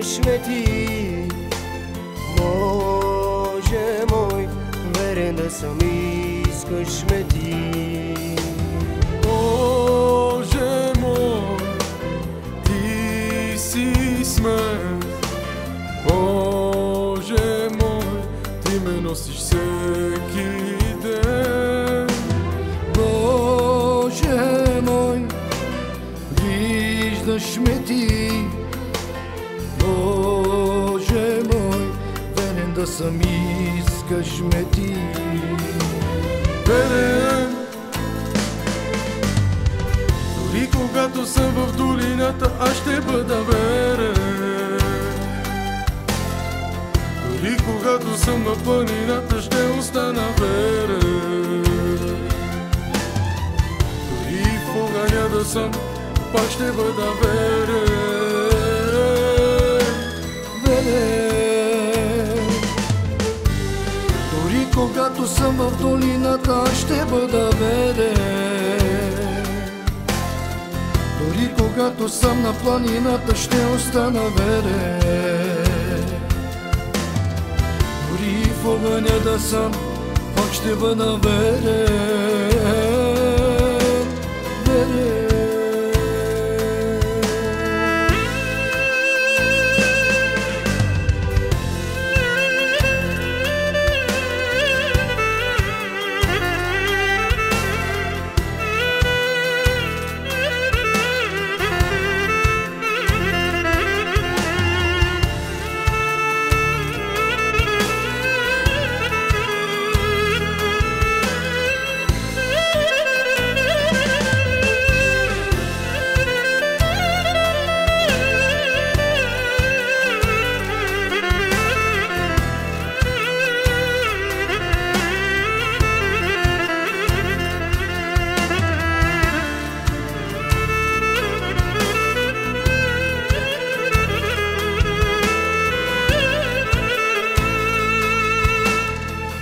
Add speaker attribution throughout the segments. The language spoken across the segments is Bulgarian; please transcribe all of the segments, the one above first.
Speaker 1: искаш ме ти. Боже мой, верен да съм, искаш ме ти.
Speaker 2: Боже мой, ти си смърт. Боже мой, ти ме носиш всеки ден.
Speaker 3: Боже мой, виждаш ме ти. Боже мой, верен да съм, искаш ме ти.
Speaker 2: Верен, дори когато съм в долината, аз ще бъда верен. Дори когато съм на планината, ще остана верен. Дори в огъня да съм, пак ще бъда верен.
Speaker 3: Верен, дори когато съм в долината, аз ще бъда верен. Дори когато съм на планината, ще остана верен. Дори в огъня да съм, пак ще бъда верен. Верен.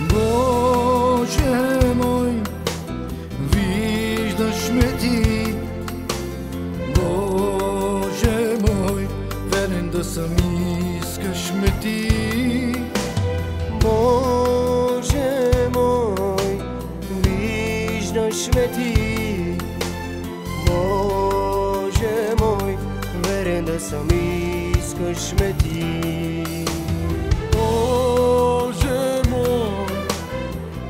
Speaker 3: Боже мой, виждаш ме ти. Боже мой, верен да съм, искаш ме ти.
Speaker 1: Боже мой, виждаш ме ти. Боже мой, верен да съм, искаш ме ти.
Speaker 2: Боже мой,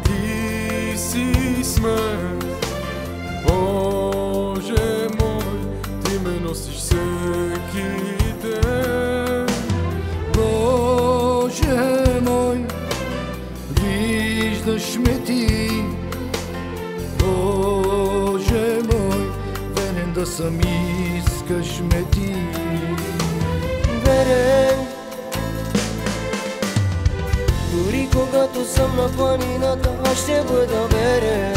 Speaker 2: ти си смърт. Боже мой, ти ме носиш всеки ден.
Speaker 3: Боже мой, виждаш ме ти. Боже мой, верен да съм, искаш ме ти.
Speaker 1: Верен, дори когато съм на планината, аз ще бъда верен.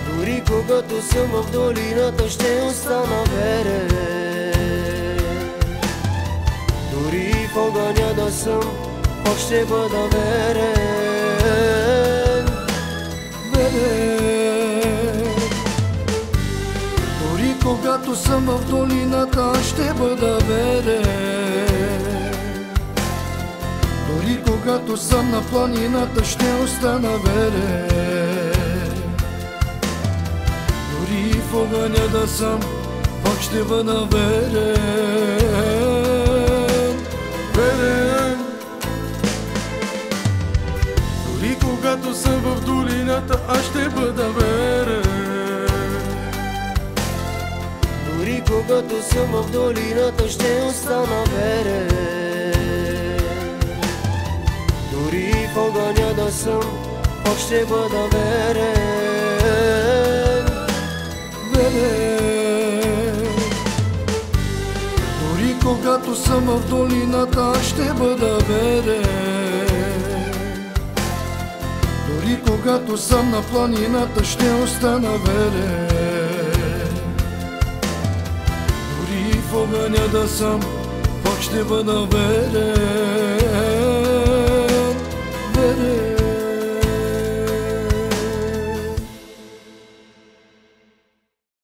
Speaker 1: Дори когато съм в долината, ще остана верен. Дори в огъня да съм, пак ще бъда верен.
Speaker 3: Верен, дори когато съм в долината, аз ще бъда верен. Дори когато съм на планината, ще остана верен. Дори в огъня да съм, пак ще бъда верен.
Speaker 2: Верен, дори когато съм в долината, аз ще бъда верен.
Speaker 1: Дори когато съм в долината, ще остана верен. Дори в огъня да съм, пак ще бъда верен.
Speaker 3: Верен, дори когато съм в долината, аз ще бъда верен. Дори когато съм на планината, ще остана верен. Дори в огъня да съм, пак ще бъда верен. Верен.